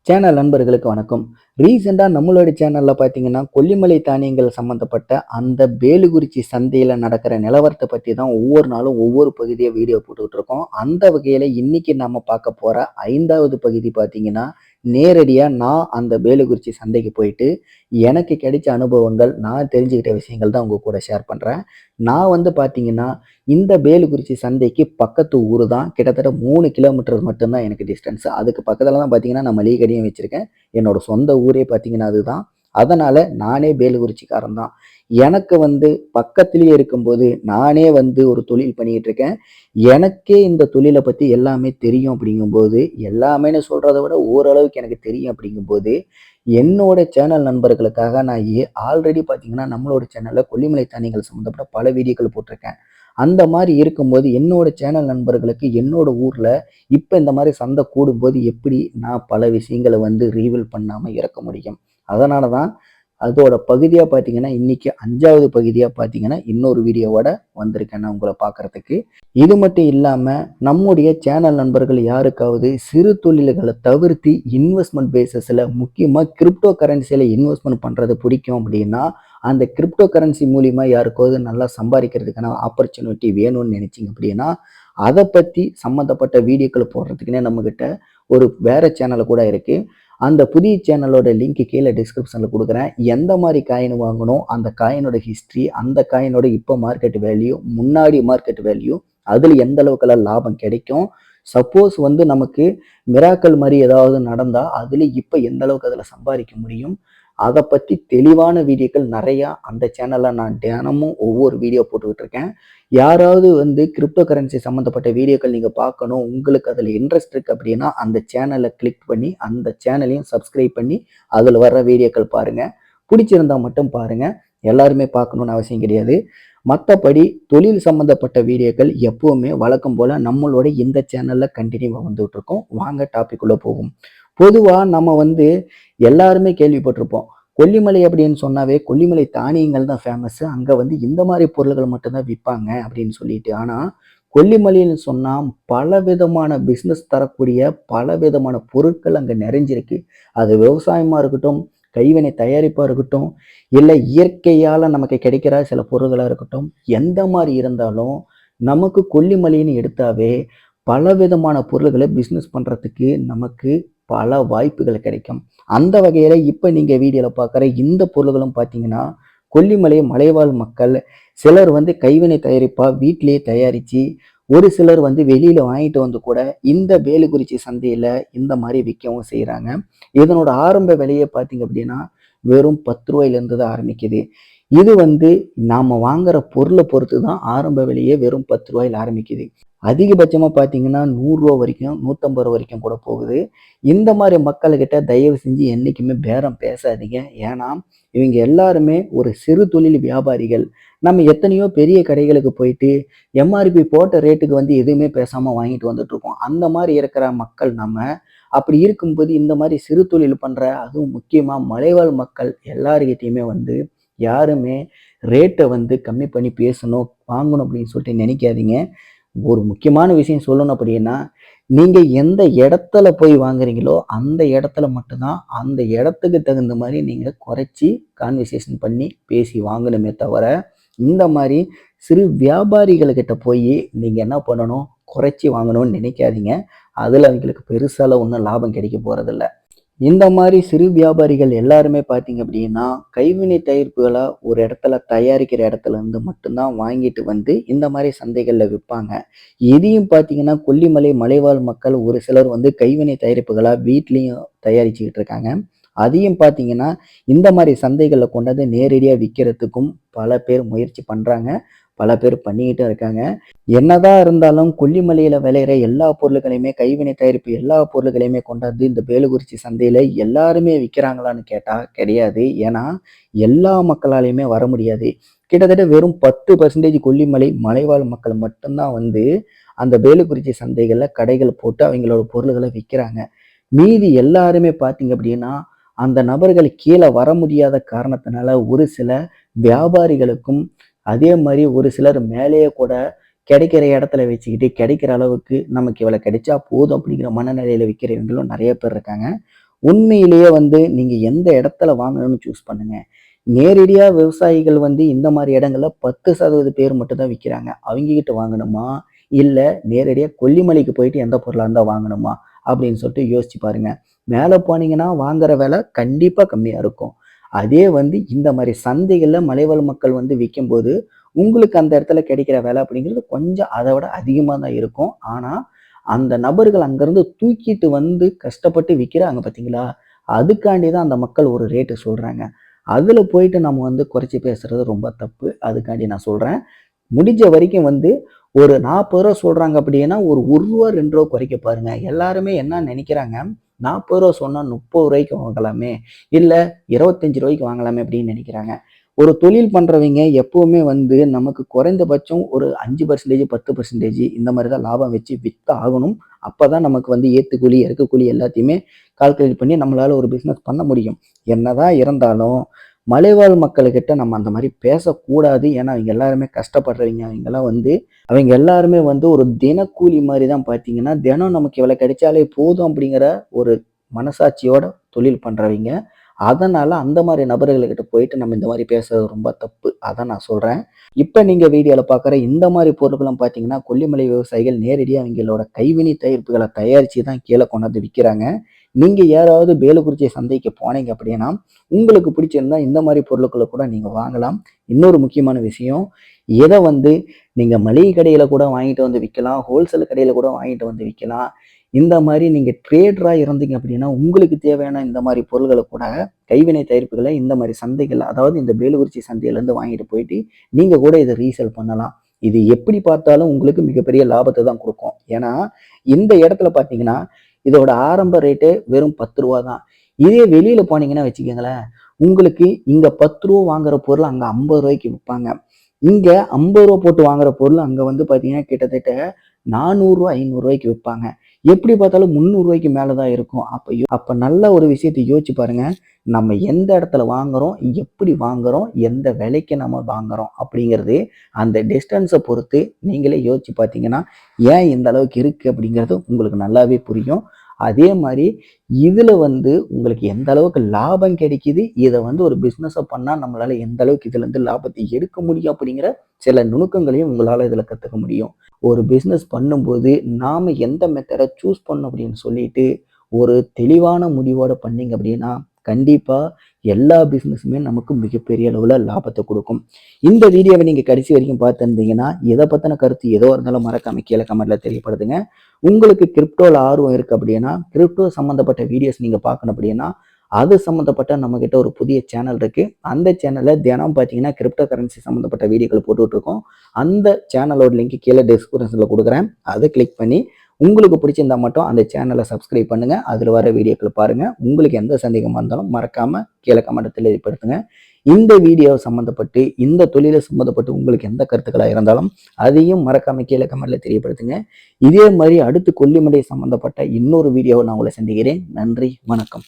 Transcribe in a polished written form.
Channel நண்பர்களுக்கு வணக்கம். ரீசெண்டா நம்மளோட சேனல்ல பார்த்தீங்கன்னா, கொல்லிமலை தானியங்கள் சம்மந்தப்பட்ட அந்த பேலுகுறிச்சி சந்தையில நடக்கிற நிலவரத்த பத்தி தான் ஒவ்வொரு நாளும் ஒவ்வொரு பகுதியா வீடியோ போட்டுக்கிட்டு இருக்கோம். அந்த வகையில இன்னைக்கு நாம பார்க்க போற 5வது பகுதி பார்த்தீங்கன்னா, நேரடியா நான் அந்த பேலுகுறிச்சி சந்தைக்கு போயிட்டு, எனக்கு கிடைச்ச அனுபவங்கள், நான் தெரிஞ்சுக்கிட்ட விஷயங்கள் தான் உங்க கூட ஷேர் பண்றேன். நான் வந்து பார்த்தீங்கன்னா, இந்த பேலுகுறிச்சி சந்தைக்கு பக்கத்து ஊரு தான். கிட்டத்தட்ட 3 கிலோமீட்டர் மட்டும் தான் எனக்கு டிஸ்டன்ஸ். அதுக்கு பக்கத்துல தான் பார்த்தீங்கன்னா, நான் மளிகை கடையும் வச்சிருக்கேன். என்னோட சொந்த ஊரே பார்த்தீங்கன்னா அதுதான். அதனால நானே பேலுகுறிச்சிக்காரன் தான். எனக்கு வந்து பக்கத்திலேயே இருக்கும்போது, நானே வந்து ஒரு தொழில் பண்ணிக்கிட்டு இருக்கேன். எனக்கே இந்த தொழில பத்தி எல்லாமே தெரியும் அப்படிங்கும்போது, எல்லாமேன்னு சொல்றத விட ஓரளவுக்கு எனக்கு தெரியும் அப்படிங்கும்போது, என்னோட சேனல் நண்பர்களுக்காக நான் ஆல்ரெடி பார்த்தீங்கன்னா, நம்மளோட சேனல்ல கொல்லிமலை தானியங்கள் சம்மந்தப்பட்ட பல வீடியோக்கள் போட்டிருக்கேன். அந்த மாரி இருக்கும்போது, என்னோட சேனல் நண்பர்களுக்கு என்னோட ஊர்ல இப்ப இந்த மாரி சந்தை கூடும்போது எப்படி நான் பல விஷயங்கள வந்து ரிவீல் பண்ணாம இருக்க முடியும்? அதனால தான் அதோட பகுதியா பார்த்தீங்கன்னா, இன்னைக்கு 5வது பகுதியா பார்த்தீங்கன்னா, இன்னொரு வீடியோவோட வந்திருக்கேன் நான் உங்கள பார்க்கறதுக்கு. இது மட்டும் இல்லாம, நம்முடைய சேனல் நண்பர்கள் யாருக்காவது சிறு தொழில்கள தவிர்த்து இன்வெஸ்ட்மென்ட் பேசிஸ்ல முக்கியமா கிரிப்டோ கரன்சில இன்வெஸ்ட்மென்ட் பண்றது பிடிக்கும் அப்படின்னா, அந்த கிரிப்டோ கரன்சி மூலியமா யாருக்காவது நல்லா சம்பாதிக்கிறதுக்கான ஆப்பர்ச்சுனிட்டி வேணும்னு நினைச்சீங்க அப்படின்னா, அத பத்தி சம்மந்தப்பட்ட வீடியோக்கள் போடுறதுக்குன்னே நம்மகிட்ட ஒரு வேற சேனல் கூட இருக்கு. அந்த புதிய சேனலோட லிங்க் கீழே டிஸ்கிரிப்ஷன்ல குடுக்குறேன். எந்த மாரி காயின் வாங்கணும், அந்த காயினோட ஹிஸ்டரி, அந்த காயினோட இப்போ மார்க்கெட் வேல்யூ, முன்னாடி மார்க்கெட் வேல்யூ, அதுல எந்த அளவுக்கெல்லாம் லாபம் கிடைக்கும். சப்போஸ் வந்து நமக்கு மிராக்கிள் மாரி ஏதாவது நடந்தா, அதுல இப்ப எந்த அளவுக்கு அதுல சம்பாதிக்க முடியும். அத பத்தி தெளிவான வீடியோக்கள் நெறையா அந்த சேனல்ல நான் தினமும் ஒவ்வொரு வீடியோ போட்டுக்கிட்டு இருக்கேன். யாராவது வந்து கிரிப்டோ கரன்சி சம்மந்தப்பட்ட வீடியோக்கள் நீங்க பார்க்கணும், உங்களுக்கு அதுல இன்ட்ரெஸ்ட் இருக்கு அப்படின்னா, அந்த சேனல கிளிக் பண்ணி, அந்த சேனலையும் சப்ஸ்கிரைப் பண்ணி, அதுல வர்ற வீடியோக்கள் பாருங்க. பிடிச்சிருந்தா மட்டும் பாருங்க. எல்லாருமே பார்க்கணும்னு அவசியம் கிடையாது. மத்தபடி தொழில் சம்மந்தப்பட்ட வீடியோக்கள் எப்பவுமே வழக்கம் போல நம்மளோட இந்த சேனல்ல கன்டினியூவா வந்துட்டு இருக்கும். வாங்க டாபிக் உள்ள போவோம். பொதுவா நம்ம வந்து எல்லாருமே கேள்விப்பட்டிருப்போம். கொல்லிமலை அப்படின்னு சொன்னாவே கொல்லிமலை தானியங்கள் தான் ஃபேமஸ். அங்க வந்து இந்த மாரி பொருள்கள் மட்டும் தான் விப்பாங்க அப்படின்னு சொல்லிட்டு. ஆனா, கொல்லிமலைன்னு சொன்னா பலவிதமான பிசினஸ் தரக்கூடிய பலவிதமான பொருட்கள் அங்க நிறைஞ்சிருக்கு. அது விவசாயமா இருக்கட்டும், கைவினை தயாரிப்பா இருக்கட்டும், இல்ல இயற்கையால நமக்கு கிடைக்கிற சில பொருள்களா இருக்கட்டும், எந்த மாரி இருந்தாலும் நமக்கு கொல்லிமலைன்னு எடுத்தாவே பலவிதமான பொருள்கள பிசினஸ் பண்றதுக்கு நமக்கு பல வாய்ப்புகள் கிடைக்கும். அந்த வகையில இப்ப நீங்க வீடியோல பார்க்குற இந்த பொருள்களும் பார்த்தீங்கன்னா, கொல்லிமலை மலைவாழ் மக்கள் சிலர் வந்து கைவினை தயாரிப்பா வீட்டிலேயே தயாரிச்சு, ஒரு சிலர் வந்து வெளியில வாங்கிட்டு வந்து கூட இந்த வேலுக்குறிச்சி சந்தையில இந்த மாரி விக்கவும் செய்றாங்க. இதனோட ஆரம்ப விலையே பார்த்தீங்க அப்படின்னா, வெறும் ரூ. 10 தான் ஆரம்பிக்குது. இது வந்து நாம வாங்குற பொருள பொறுத்து தான் ஆரம்ப விலையே வெறும் ரூ. 10 ஆரம்பிக்குது. அதிகபட்சமா பார்த்தீங்கன்னா, ரூ. 100 வரைக்கும், ரூ. 150 வரைக்கும் கூட போகுது. இந்த மாரி மக்கள்கிட்ட தயவு செஞ்சு என்னைக்குமே பேரம் பேசாதீங்க. ஏன்னா, இவங்க எல்லாருமே ஒரு சிறு தொழில் வியாபாரிகள். நம்ம எத்தனையோ பெரிய கடைகளுக்கு போயிட்டு, எம்ஆர்பி போட்ட ரேட்டுக்கு வந்து எதுவுமே பேசாம வாங்கிட்டு வந்துட்டுருக்கோம். அந்த மாரி இருக்கிற மக்கள் நம்ம. அப்படி இருக்கும்போது இந்த மாரி சிறு தொழில் பண்ற, அதுவும் முக்கியமா மலைவாழ் மக்கள் எல்லார்கிட்டயுமே வந்து யாருமே ரேட்ட வந்து கம்மி பண்ணி பேசணும், வாங்கணும் அப்படின்னு சொல்லிட்டு நினைக்காதீங்க. ஒரு முக்கியமான விஷயம் சொல்லணும் அப்படின்னா, நீங்க எந்த இடத்துல போய் வாங்குறீங்களோ, அந்த இடத்துல மட்டும் தான், அந்த இடத்துக்கு தகுந்த மாரி நீங்க குறைச்சு கான்வர்சேஷன் பண்ணி பேசி வாங்கணுமே தவிர, இந்த மாரி சிறு வியாபாரிகள் கிட்ட போயி நீங்க என்ன பண்ணணும், குறைச்சு வாங்கணும்னு நினைக்காதீங்க. அதுல அவங்களுக்கு பெருசாலாம் ஒண்ணும் லாபம் கிடைக்க போறதில்ல. இந்த மாரி சிறு வியாபாரிகள் எல்லாருமே பார்த்தீங்க அப்படின்னா, கைவினை தயாரிப்புகள ஒரு இடத்துல தயாரிக்கிற இடத்துல இருந்து மட்டும் தான் வாங்கிட்டு வந்து இந்த மாரி சந்தைகள்ல விப்பாங்க. இதையும் பார்த்தீங்கன்னா, கொல்லிமலை மலைவாழ் மக்கள் ஒரு சிலர் வந்து கைவினை தயாரிப்புகளா வீட்லயும் தயாரிச்சுக்கிட்டு இருக்காங்க. அதையும் பார்த்தீங்கன்னா, இந்த மாரி சந்தைகள்ல கொண்டாந்து நேரடியா விக்கிறதுக்கும் பல பேர் முயற்சி பண்றாங்க. பல பேர் பண்ணிக்கிட்டும் இருக்காங்க. என்னதான் இருந்தாலும் கொல்லிமலையில விளையிற எல்லா பொருள்களையுமே கைவினை தயாரிப்பு எல்லா பொருள்களையுமே கொண்டாந்து இந்த பேலுக்குறிச்சி சந்தையில எல்லாருமே விக்கிறாங்களான்னு கேட்டா கிடையாது. ஏன்னா, எல்லா மக்களாலயுமே வர முடியாது. கிட்டத்தட்ட வெறும் 10% கொல்லிமலை மலைவாழ் மக்கள் மட்டும் தான் வந்து அந்த பேலுக்குறிச்சி சந்தைகள்ல கடைகள் போட்டு அவங்களோட பொருள்கள விக்கிறாங்க. மீதி எல்லாருமே பார்த்தீங்க அப்படின்னா, அந்த நபர்கள் கீழ வர முடியாத காரணத்தினால ஒரு சில வியாபாரிகளுக்கும், அதே மாரி ஒரு சிலர் மேலேயே கூட கிடைக்கிற இடத்துல வச்சுக்கிட்டு, கிடைக்கிற அளவுக்கு நமக்கு இவ்வளோ கிடைச்சா போதும் அப்படிங்கிற மனநிலையில விக்கிறவங்களும் நெறைய பேர் இருக்காங்க. உண்மையிலேயே வந்து நீங்க எந்த இடத்துல வாங்கணும்னு சூஸ் பண்ணுங்க. நேரடியா விவசாயிகள் வந்து இந்த மாதிரி இடங்கள்ல 10% பேர் மட்டும் தான் விற்கிறாங்க. அவங்க கிட்ட வாங்கணுமா? இல்ல நேரடியா கொல்லிமலைக்கு போயிட்டு எந்த பொருளா இருந்தா வாங்கணுமா? அப்படின்னு சொல்லிட்டு யோசிச்சு பாருங்க. மேல போனீங்கன்னா வாங்குற விலை கண்டிப்பா கம்மியா இருக்கும். அதே வந்து இந்த மாதிரி சந்தைகள்ல மலைவாழ் மக்கள் வந்து விக்கும்போது, உங்களுக்கு அந்த இடத்துல கிடைக்கிற விலை அப்படிங்கிறது கொஞ்சம் அதை விட அதிகமா தான் இருக்கும். ஆனா, அந்த நபர்கள் அங்கருந்து தூக்கிட்டு வந்து கஷ்டப்பட்டு விக்கிறாங்க பார்த்தீங்களா? அதுக்காண்டி தான் அந்த மக்கள் ஒரு ரேட்டு சொல்றாங்க. அதுல போயிட்டு நம்ம வந்து குறைச்சு பேசுறது ரொம்ப தப்பு. அதுக்காண்டி நான் சொல்றேன். முடிஞ்ச வரைக்கும் வந்து ஒரு ரூ. 40 சொல்றாங்க அப்படின்னா, ஒரு ரூ. 1 ரூ. 2 குறைக்க பாருங்க. எல்லாருமே என்ன நினைக்கிறாங்க, ரூ. 40 சொன்னா ரூ. 30 வாங்கலாமே, இல்ல ரூ. 25 வாங்கலாமே அப்படின்னு நினைக்கிறாங்க. ஒரு தொழில் பண்றவங்க எப்பவுமே வந்து நமக்கு குறைந்தபட்சம் ஒரு 5% 10% இந்த மாதிரி தான் லாபம் வச்சு வித்து ஆகணும். அப்பதான் நமக்கு வந்து ஏத்துக்கூலி, இறக்குக்கூலி எல்லாத்தையுமே கால்குலேட் பண்ணி நம்மளால ஒரு பிசினஸ் பண்ண முடியும். என்னதான் இருந்தாலும் மலைவாழ் மக்கள்கிட்ட நம்ம அந்த மாதிரி பேசக்கூடாது. ஏன்னா அவங்க எல்லாருமே கஷ்டப்படுறவங்க. அவங்க எல்லாருமே வந்து ஒரு தினக்கூலி மாதிரி தான் பார்த்தீங்கன்னா, தினம் நமக்கு இவ்வளோ கிடைச்சாலே போதும் அப்படிங்கிற ஒரு மனசாட்சியோட தொழில் பண்றவங்க. அதனால அந்த மாதிரி நபர்கள்கிட்ட போயிட்டு நம்ம இந்த மாதிரி பேசுறது ரொம்ப தப்பு. அதான் நான் சொல்றேன். இப்ப நீங்க வீடியோல பார்க்குற இந்த மாதிரி பொருட்களும் பார்த்தீங்கன்னா, கொல்லிமலை விவசாயிகள் நேரடியா அவங்களோட கைவினை தயாரிப்புகள தயாரிச்சு தான் கீழ கொண்டாந்து விக்கிறாங்க. நீங்க யாராவது பேலுக்குறிச்சி சந்தைக்கு போனீங்க அப்படின்னா, உங்களுக்கு பிடிச்சிருந்தா இந்த மாதிரி பொருட்கள கூட நீங்க வாங்கலாம். இன்னொரு முக்கியமான விஷயம், இத வந்து நீங்க மளிகை கடையில கூட வாங்கிட்டு வந்து விக்கலாம். ஹோல்சேல் கடையில கூட வாங்கிட்டு வந்து விக்கலாம். இந்த மாதிரி நீங்க ட்ரேடரா இருந்தீங்க அப்படின்னா, உங்களுக்கு தேவையான இந்த மாதிரி பொருள்கள கூட கைவினை தயாரிப்புகள இந்த மாதிரி சந்தைகள், அதாவது இந்த பேலுக்குறிச்சி சந்தையிலேருந்து வாங்கிட்டு போயிட்டு, நீங்க கூட இத ரீசேல் பண்ணலாம். இது எப்படி பார்த்தாலும் உங்களுக்கு மிகப்பெரிய லாபத்த தான் குடுக்கும். ஏன்னா, இந்த இடத்துல பார்த்தீங்கன்னா, இதோட ஆரம்ப ரேட்டே வெறும் ரூ. 10 தான். இதே வெளியில போனீங்கன்னா வச்சுக்கங்களேன், உங்களுக்கு இங்க ரூ. 10 வாங்குற பொருள் அங்க ரூ. 50 விப்பாங்க. இங்க ரூ. 50 போட்டு வாங்குற பொருள் அங்க வந்து பார்த்தீங்கன்னா, கிட்டத்தட்ட ரூ. 400 ரூ. 500 விப்பாங்க. எப்படி பார்த்தாலும் ரூ. 300 மேல தான் இருக்கும். அப்ப நல்ல ஒரு விஷயத்த யோசிச்சு பாருங்க. நம்ம எந்த இடத்துல வாங்குறோம், எப்படி வாங்குறோம், எந்த விலைக்கு நம்ம வாங்குறோம் அப்படிங்கிறது அந்த டிஸ்டன்ஸ பொறுத்து நீங்களே யோசிச்சு பார்த்தீங்கன்னா, ஏன் இந்த அளவுக்கு இருக்கு அப்படிங்கிறது உங்களுக்கு நல்லாவே புரியும். அதே மாரி இதுல வந்து உங்களுக்கு எந்த அளவுக்கு லாபம் கிடைக்குது, இத வந்து ஒரு பிசினஸா பண்ணா நம்மளால எந்த அளவுக்கு இதுலருந்து லாபத்தை எடுக்க முடியும் அப்படிங்கிற சில நுணுக்கங்களையும் உங்களால இதுல கத்துக்க முடியும். ஒரு பிசினஸ் பண்ணும்போது நாம எந்த மெத்தட சூஸ் பண்ணணும் அப்படின்னு சொல்லிட்டு ஒரு தெளிவான முடிவோட பண்ணீங்க அப்படின்னா, கண்டிப்பா எல்லா பிசினஸுமே நமக்கு மிகப்பெரிய அளவுல லாபத்த குடுக்கும். இந்த வீடியோவ நீங்க கடைசி வரைக்கும் பார்த்திருந்தீங்கன்னா, இத பத்தின கருத்து எதுவா இருந்தாலும் மறக்காம கீழ கமெண்ட்ல தெரியப்படுத்துங்க. உங்களுக்கு கிரிப்டோல ஆர்வம் இருக்கு அப்படின்னா, கிரிப்டோ சம்மந்தப்பட்ட வீடியோஸ் நீங்க பார்க்கணும் அப்படின்னா, அது சம்மந்தப்பட்ட நம்மகிட்ட ஒரு புதிய சேனல் இருக்கு. அந்த சேனல்ல தினம் பார்த்தீங்கன்னா, கிரிப்டோ கரன்சி சம்மந்தப்பட்ட வீடியோக்கள் போட்டுட்டு இருக்கோம். அந்த சேனலோட லிங்க் கீழ டிஸ்கிரிப்ஷன்ல குடுக்குறேன். அத கிளிக் பண்ணி உங்களுக்கு பிடிச்சிருந்தா மட்டும் அந்த சேனலை சப்ஸ்கிரைப் பண்ணுங்க. அதுல வர வீடியோக்கள் பாருங்க. உங்களுக்கு எந்த சந்தேகமா இருந்தாலும் மறக்காம கீழே கமெண்ட் தெரியப்படுத்துங்க. இந்த வீடியோ சம்பந்தப்பட்டு, இந்த தொழிலை சம்பந்தப்பட்டு உங்களுக்கு எந்த கருத்துக்களா இருந்தாலும் அதையும் மறக்காம கீழே கமெண்ட்ல தெரியப்படுத்துங்க. இதே மாதிரி அடுத்து கொல்லிமலை சம்பந்தப்பட்ட இன்னொரு வீடியோவை நான் உங்களை சந்திக்கிறேன். நன்றி, வணக்கம்.